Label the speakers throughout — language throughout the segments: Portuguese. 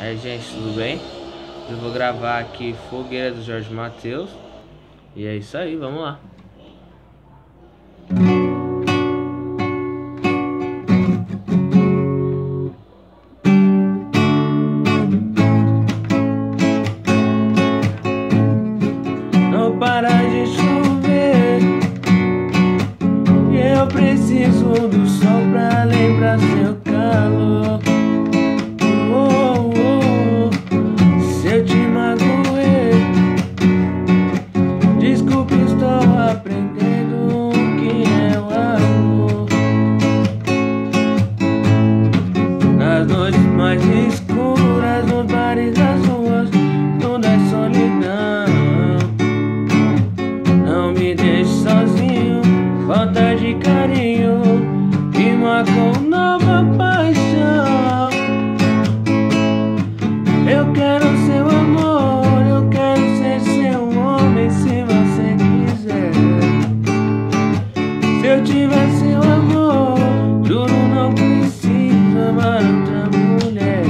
Speaker 1: Aí, gente, tudo bem? Eu vou gravar aqui Fogueira do Jorge Mateus. E é isso aí, vamos lá. Não para de chover e eu preciso do sol pra lembrar seu calor. Se eu te magoei, desculpe, estou aprendendo o que é o amor. Nas noites mais escuras, nos bares das ruas, tudo é solidão. Não me deixe sozinho, falta de carinho rima com nova paixão. Eu quero seu amor, eu quero ser seu homem se você quiser. Se eu tiver seu amor, juro não preciso amar outra mulher.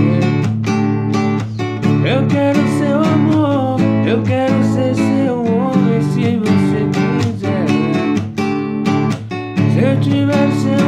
Speaker 1: Eu quero seu amor, eu quero ser seu homem se você quiser. Se eu tiver seu